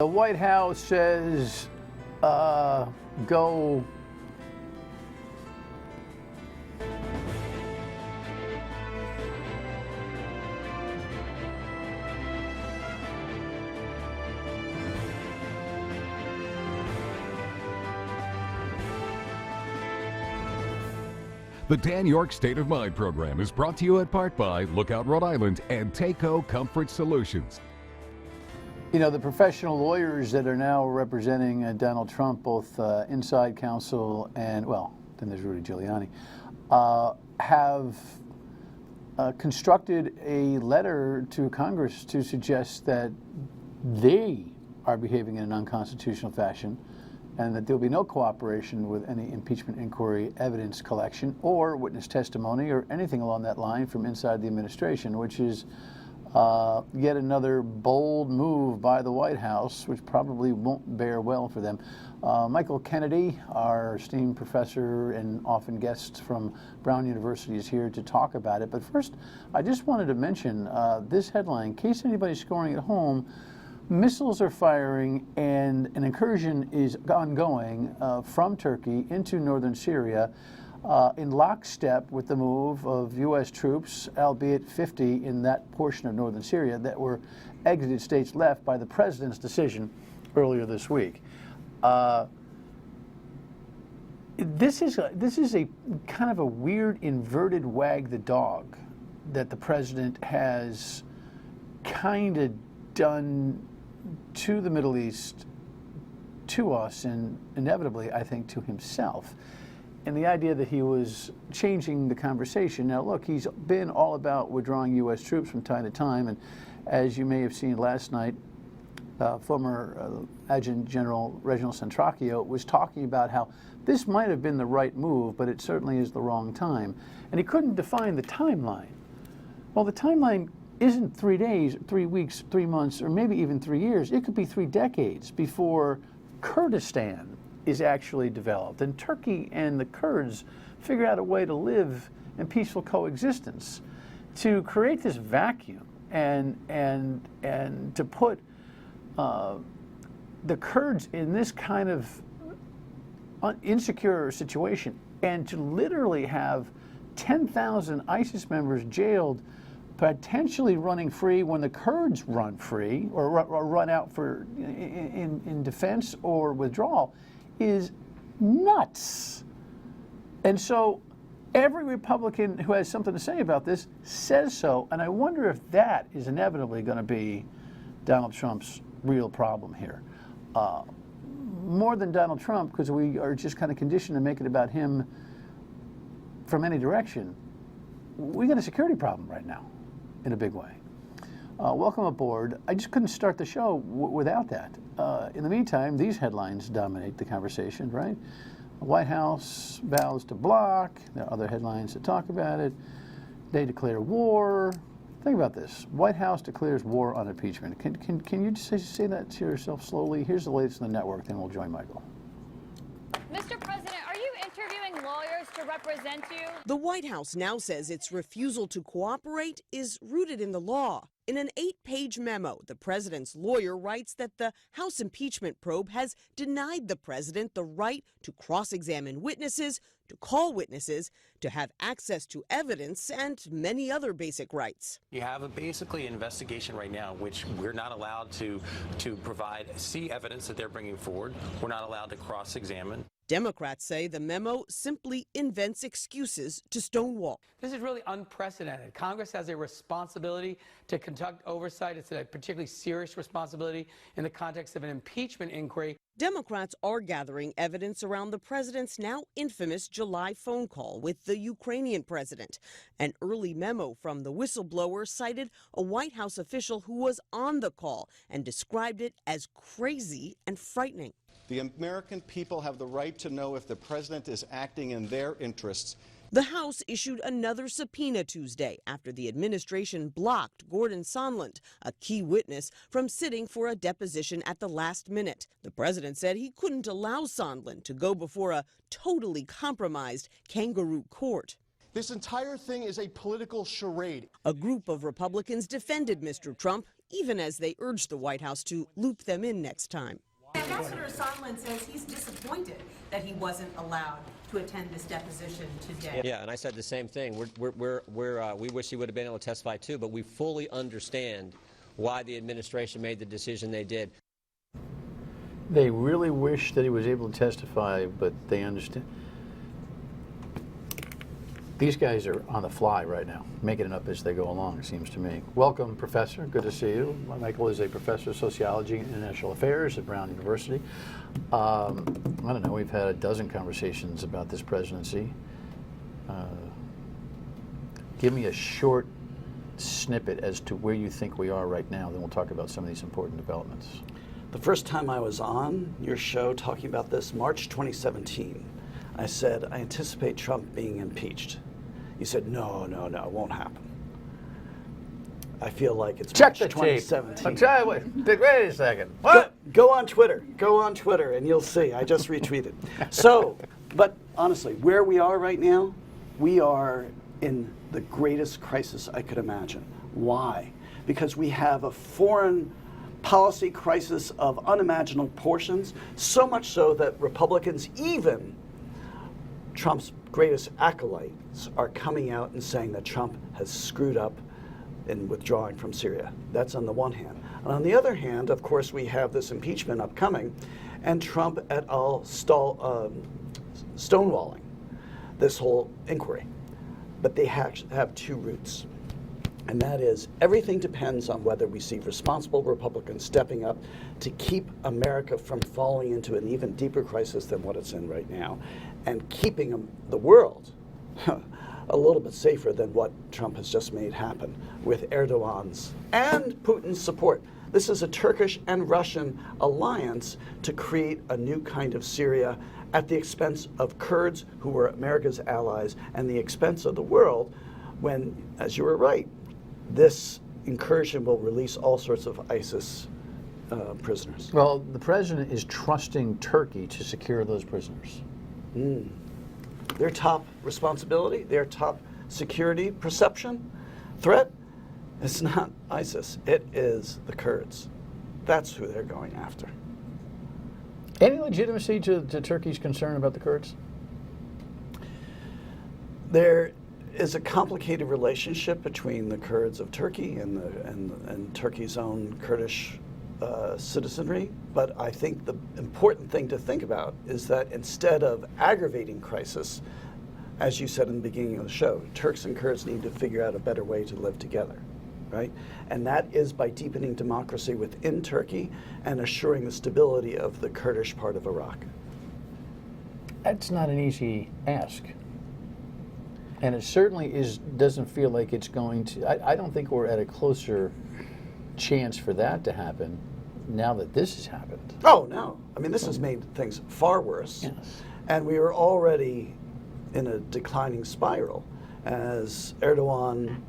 The White House says go. The Dan York State of Mind program is brought to you in part by Lookout Rhode Island and Takeo Comfort Solutions. You know, the professional lawyers that are now representing Donald Trump, both inside counsel and, well, then there's Rudy Giuliani, have constructed a letter to Congress to suggest that they are behaving in an unconstitutional fashion and that there'll be no cooperation with any impeachment inquiry, evidence collection, or witness testimony, or anything along that line from inside the administration, which is yet another bold move by the White House, which probably won't bear well for them. Michael Kennedy, our esteemed professor and often guest from Brown University, is here to talk about it. But first, I just wanted to mention this headline, in case anybody's scoring at home. Missiles are firing and an incursion is ongoing from Turkey into northern Syria in lockstep with the move of U.S. troops, albeit 50 in that portion of northern Syria, that were exited states left by the president's decision earlier this week. This is a kind of a weird inverted wag the dog that the president has kind of done to the Middle East, to us, and inevitably, I think, to himself. And the idea that he was changing the conversation. Now, look, he's been all about withdrawing U.S. troops from time to time, and as you may have seen last night, former Adjutant General Reginald Centracchio was talking about how this might have been the right move, but it certainly is the wrong time. And he couldn't define the timeline. Well, the timeline isn't 3 days, 3 weeks, 3 months, or maybe even 3 years. It could be 3 decades before Kurdistan is actually developed and Turkey and the Kurds figure out a way to live in peaceful coexistence. To create this vacuum and to put the Kurds in this kind of insecure situation, and to literally have 10,000 ISIS members jailed, potentially running free when the Kurds run free or run out for in defense or withdrawal, is nuts. And so every Republican who has something to say about this says so, and I wonder if that is inevitably going to be Donald Trump's real problem here. More than Donald Trump, because we are just kind of conditioned to make it about him from any direction. We got a security problem right now in a big way. Welcome aboard. I just couldn't start the show without that. In the meantime, these headlines dominate the conversation, right? The White House vows to block. There are other headlines that talk about it. They declare war. Think about this. White House declares war on impeachment. Can you just say that to yourself slowly? Here's the latest on the network, then we'll join Michael. Mr. President, are you interviewing lawyers to represent you? The White House now says its refusal to cooperate is rooted in the law. In an 8-page memo, the president's lawyer writes that the House impeachment probe has denied the president the right to cross-examine witnesses, to call witnesses, to have access to evidence, and many other basic rights. You have basically an investigation right now, which we're not allowed to see evidence that they're bringing forward. We're not allowed to cross-examine. Democrats say the memo simply invents excuses to stonewall. This is really unprecedented. Congress has a responsibility to conduct oversight. It's a particularly serious responsibility in the context of an impeachment inquiry. Democrats are gathering evidence around the president's now infamous July phone call with the Ukrainian president. An early memo from the whistleblower cited a White House official who was on the call and described it as crazy and frightening. The American people have the right to know if the president is acting in their interests. The House issued another subpoena Tuesday after the administration blocked Gordon Sondland, a key witness, from sitting for a deposition at the last minute. The president said he couldn't allow Sondland to go before a totally compromised kangaroo court. This entire thing is a political charade. A group of Republicans defended Mr. Trump, even as they urged the White House to loop them in next time. Ambassador Sondland says he's disappointed that he wasn't allowed to attend this deposition today. Yeah, and I said the same thing. We wish he would have been able to testify too, but we fully understand why the administration made the decision they did. They really wish that he was able to testify, but they understand. These guys are on the fly right now, making it up as they go along, it seems to me. Welcome, Professor. Good to see you. Michael is a professor of sociology and international affairs at Brown University. I don't know, we've had a dozen conversations about this presidency. Give me a short snippet as to where you think we are right now, then we'll talk about some of these important developments. The first time I was on your show talking about this, March 2017, I said, I anticipate Trump being impeached. You said, no, it won't happen. I feel like it's Check March the tape. 2017. Wait a second. What? Go on Twitter, and you'll see. I just retweeted. So, but honestly, where we are right now, we are in the greatest crisis I could imagine. Why? Because we have a foreign policy crisis of unimaginable proportions, so much so that Republicans, even Trump's greatest acolytes, are coming out and saying that Trump has screwed up in withdrawing from Syria. That's on the one hand. And on the other hand, of course, we have this impeachment upcoming, and Trump et al. Stonewalling this whole inquiry. But they have two roots. And that is, everything depends on whether we see responsible Republicans stepping up to keep America from falling into an even deeper crisis than what it's in right now, and keeping the world a little bit safer than what Trump has just made happen with Erdogan's and Putin's support. This is a Turkish and Russian alliance to create a new kind of Syria at the expense of Kurds, who were America's allies, and the expense of the world, when, as you were right, this incursion will release all sorts of ISIS prisoners. Well, the president is trusting Turkey to secure those prisoners. Their top responsibility, their top security perception, threat, is not ISIS. It is the Kurds. That's who they're going after. Any legitimacy to Turkey's concern about the Kurds? There is a complicated relationship between the Kurds of Turkey and Turkey's own Kurdish citizenry, but I think the important thing to think about is that instead of aggravating crisis, as you said in the beginning of the show, Turks and Kurds need to figure out a better way to live together, right? And that is by deepening democracy within Turkey and assuring the stability of the Kurdish part of Iraq. That's not an easy ask. And it certainly doesn't feel like it's going to, I don't think we're at a closer chance for that to happen now that this has happened. Oh, no. I mean, this has made things far worse. Yes. And we were already in a declining spiral as Erdogan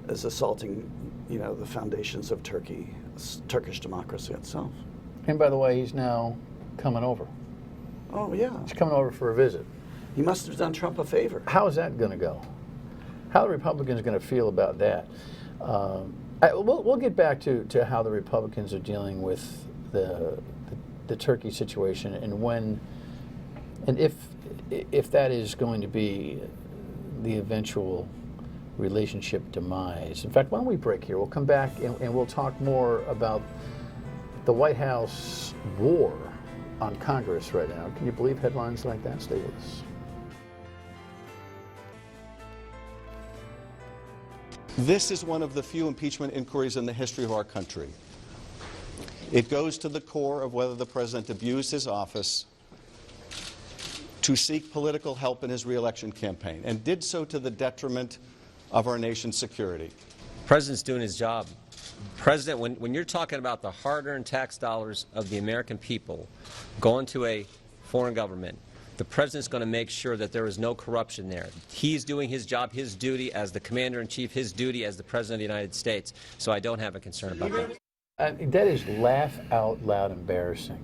is assaulting, the foundations of Turkish democracy itself. And by the way, he's now coming over. Oh, yeah. He's coming over for a visit. He must have done Trump a favor. How is that going to go? How are the Republicans going to feel about that? We'll get back to how the Republicans are dealing with the Turkey situation and if that is going to be the eventual relationship demise. In fact, why don't we break here? We'll come back and we'll talk more about the White House war on Congress right now. Can you believe headlines like that? Stay with us. This is one of the few impeachment inquiries in the history of our country. It goes to the core of whether the president abused his office to seek political help in his re-election campaign, and did so to the detriment of our nation's security. The president's doing his job. President, when you're talking about the hard-earned tax dollars of the American people going to a foreign government, the president's going to make sure that there is no corruption there. He's doing his job, his duty as the commander-in-chief, his duty as the president of the United States. So I don't have a concern about that. That is laugh out loud embarrassing.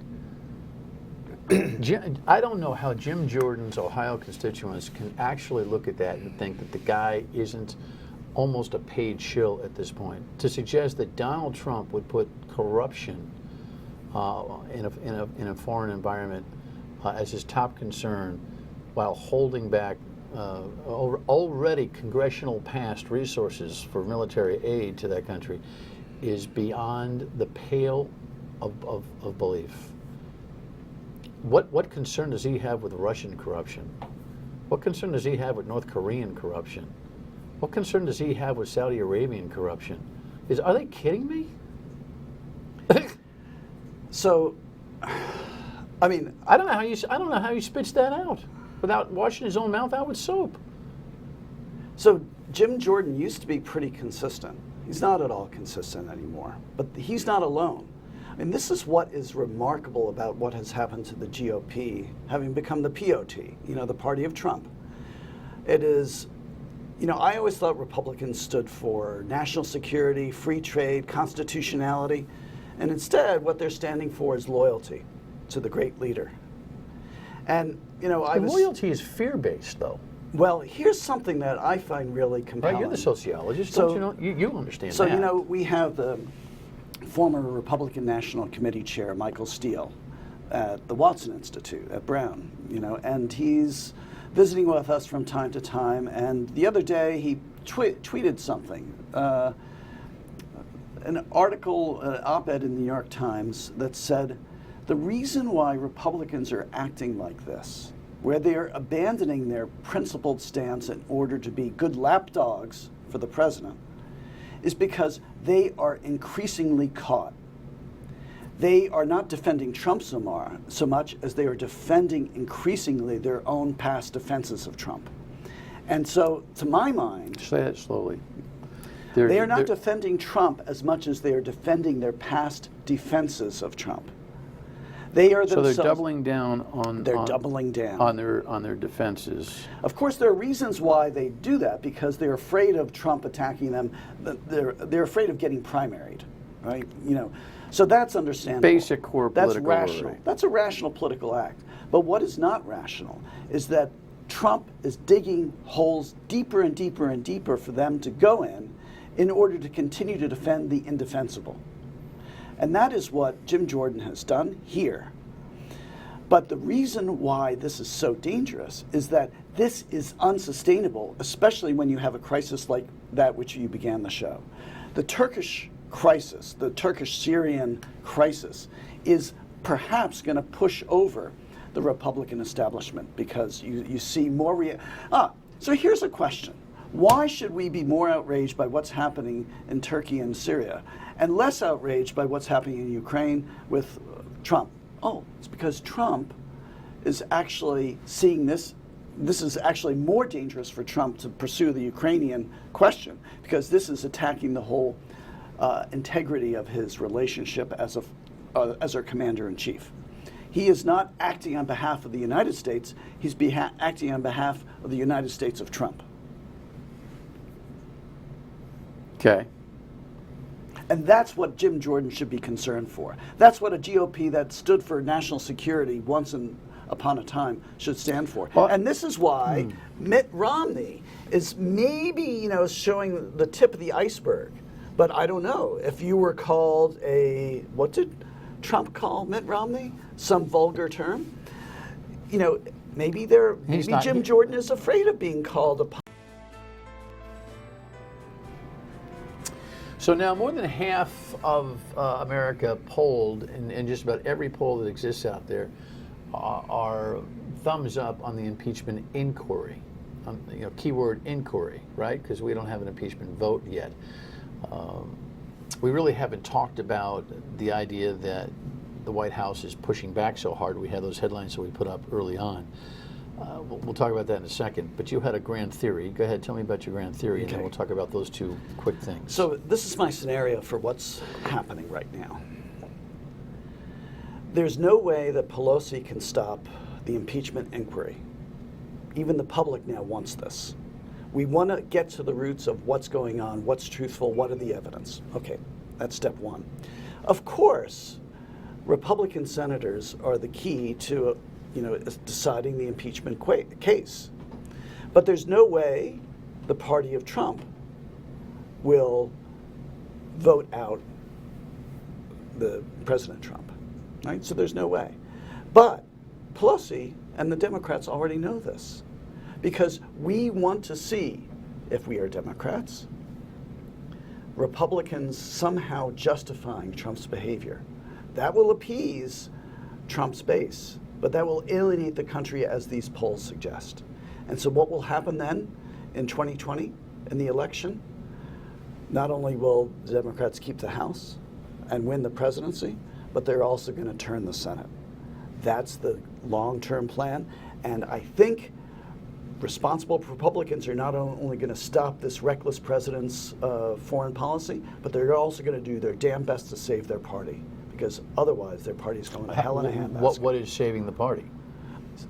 I don't know how Jim Jordan's Ohio constituents can actually look at that and think that the guy isn't almost a paid shill at this point. To suggest that Donald Trump would put corruption in a foreign environment as his top concern while holding back already congressional passed resources for military aid to that country is beyond the pale of belief. What concern does he have with Russian corruption? What concern does he have with North Korean corruption? What concern does he have with Saudi Arabian corruption? Are they kidding me? So, I mean, I don't know how he spits that out without washing his own mouth out with soap. So Jim Jordan used to be pretty consistent. He's not at all consistent anymore, but he's not alone. I mean, this is what is remarkable about what has happened to the GOP, having become the POT, the party of Trump. It is, I always thought Republicans stood for national security, free trade, constitutionality, and instead what they're standing for is loyalty to the great leader. And, loyalty is fear-based, though. Well, here's something that I find really compelling. Right, you're the sociologist, so, don't you know? You understand so, that. We have the former Republican National Committee Chair, Michael Steele, at the Watson Institute at Brown, and he's visiting with us from time to time. And the other day he tweeted something, an article, an op-ed in the New York Times that said, the reason why Republicans are acting like this, where they are abandoning their principled stance in order to be good lapdogs for the president, is because they are increasingly caught. They are not defending Trump so much as they are defending increasingly their own past defenses of Trump. And so, to my mind, say it slowly. They are not defending Trump as much as they are defending their past defenses of Trump. They are themselves. So they're doubling down on. They're doubling down on their defenses. Of course, there are reasons why they do that, because they're afraid of Trump attacking them. They're afraid of getting primaried, right? So that's understandable. Basic core political. That's rational. Worry. That's a rational political act. But what is not rational is that Trump is digging holes deeper and deeper and deeper for them to go in order to continue to defend the indefensible. And that is what Jim Jordan has done here. But the reason why this is so dangerous is that this is unsustainable, especially when you have a crisis like that which you began the show. The Turkish crisis, the Turkish-Syrian crisis, is perhaps going to push over the Republican establishment, because you see more so here's a question. Why should we be more outraged by what's happening in Turkey and Syria and less outraged by what's happening in Ukraine with Trump? Oh, it's because Trump is actually seeing this. This is actually more dangerous for Trump to pursue the Ukrainian question, because this is attacking the whole integrity of his relationship as our commander-in-chief. He is not acting on behalf of the United States. He's acting on behalf of the United States of Trump. Okay. And that's what Jim Jordan should be concerned for. That's what a GOP that stood for national security once upon a time should stand for. Well, and this is why Mitt Romney is maybe, showing the tip of the iceberg. But I don't know. If you were called what did Trump call Mitt Romney? Some vulgar term? Maybe Jim Jordan is afraid of being called a. So now more than half of America polled, in just about every poll that exists out there, are thumbs up on the impeachment inquiry. Keyword inquiry, right? Because we don't have an impeachment vote yet. We really haven't talked about the idea that the White House is pushing back so hard. We had those headlines that we put up early on. We'll talk about that in a second. But you had a grand theory. Go ahead, tell me about your grand theory, and then we'll talk about those two quick things. So this is my scenario for what's happening right now. There's no way that Pelosi can stop the impeachment inquiry. Even the public now wants this. We want to get to the roots of what's going on, what's truthful, what are the evidence. Okay, that's step one. Of course, Republican senators are the key to, deciding the impeachment case. But there's no way the party of Trump will vote out the President Trump, right? So there's no way. But Pelosi and the Democrats already know this, because we want to see, if we are Democrats, Republicans somehow justifying Trump's behavior. That will appease Trump's base, but that will alienate the country, as these polls suggest. And so what will happen then in 2020 in the election? Not only will the Democrats keep the House and win the presidency, but they're also going to turn the Senate. That's the long-term plan. And I think responsible Republicans are not only going to stop this reckless president's foreign policy, but they're also going to do their damn best to save their party, because otherwise their party's going to hell in a handbasket. What is saving the party?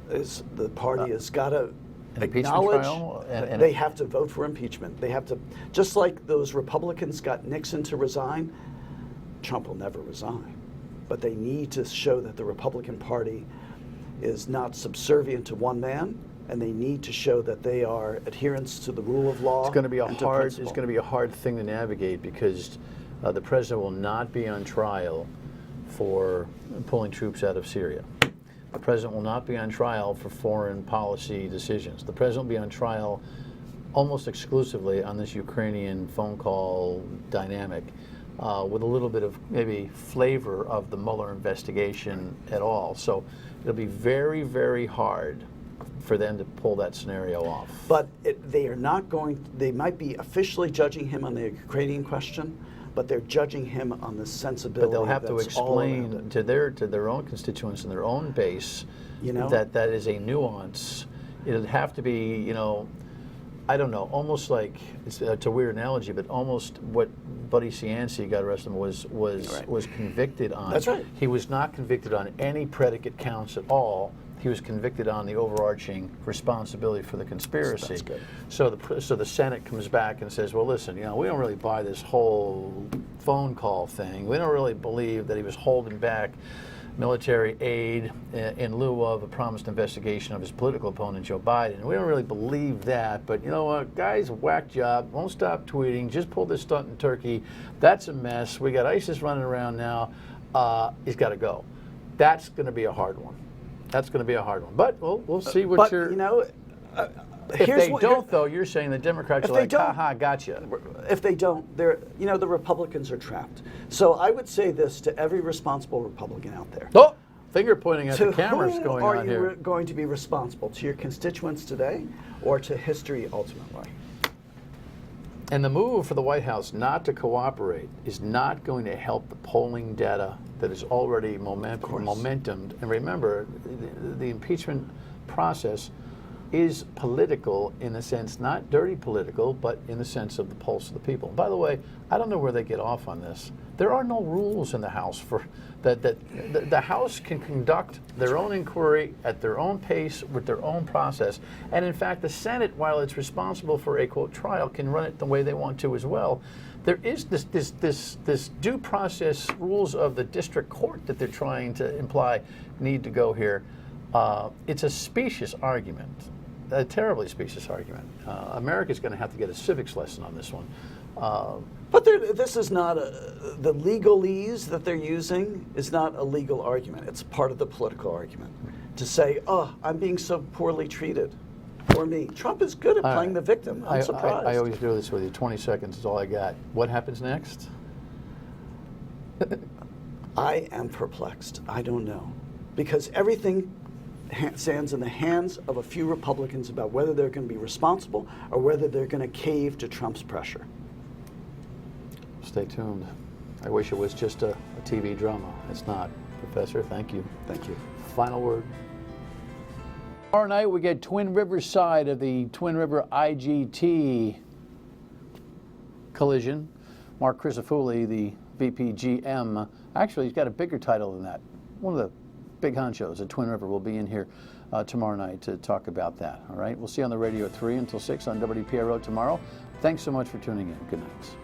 The party has got to acknowledge they have to vote for impeachment. They have to, just like those Republicans got Nixon to resign, Trump will never resign. But they need to show that the Republican Party is not subservient to one man, and they need to show that they are adherents to the rule of law. It's going to be a hard thing to navigate, because the president will not be on trial for pulling troops out of Syria. The president will not be on trial for foreign policy decisions. The president will be on trial almost exclusively on this Ukrainian phone call dynamic, with a little bit of maybe flavor of the Mueller investigation at all. So it'll be very, very hard for them to pull that scenario off. But they are not going, they might be officially judging him on the Ukrainian question, but they're judging him on the sensibility. But they'll have to explain to their own constituents and their own base, that is a nuance. It'll have to be, I don't know, almost like, it's a weird analogy, but almost what Buddy Cianci got arrested was convicted on. That's right. He was not convicted on any predicate counts at all. He was convicted on the overarching responsibility for the conspiracy. That's good. So the Senate comes back and says, well, listen, we don't really buy this whole phone call thing. We don't really believe that he was holding back military aid in lieu of a promised investigation of his political opponent, Joe Biden. We don't really believe that, but you know what, guys, whack job, won't stop tweeting, just pulled this stunt in Turkey. That's a mess. We got ISIS running around now. He's got to go. That's going to be a hard one. That's going to be a hard one. But we'll see what you're... if they don't, though, you're saying the Democrats are like, ha-ha, gotcha. If they don't, the Republicans are trapped. So I would say this to every responsible Republican out there. Oh, finger pointing at the cameras going on here. Are you going to be responsible? To your constituents today, or to history ultimately? And the move for the White House not to cooperate is not going to help the polling data that is already momentumed. And remember, the impeachment process is political in the sense, not dirty political, but in the sense of the pulse of the people. By the way, I don't know where they get off on this. There are no rules in the House for that. The House can conduct their own inquiry at their own pace with their own process. And in fact, the Senate, while it's responsible for a, quote, trial, can run it the way they want to as well. There is this due process rules of the district court that they're trying to imply need to go here. It's a specious argument, a terribly specious argument. America's going to have to get a civics lesson on this one. But this is not the legalese that they're using is not a legal argument. It's part of the political argument to say, oh, I'm being so poorly treated. Or me. Trump is good at playing the victim. I'm surprised. I always do this with you. 20 seconds is all I got. What happens next? I am perplexed. I don't know. Because everything stands in the hands of a few Republicans about whether they're going to be responsible or whether they're going to cave to Trump's pressure. Stay tuned. I wish it was just a TV drama. It's not. Professor, thank you. Thank you. Final word. Tomorrow night we get Twin Rivers side of the Twin River IGT collision. Mark Crisafulli, the VP-GM, actually he's got a bigger title than that. One of the big honchos at Twin River will be in here tomorrow night to talk about that. All right, we'll see you on the radio at 3 until 6 on WPRO tomorrow. Thanks so much for tuning in. Good night.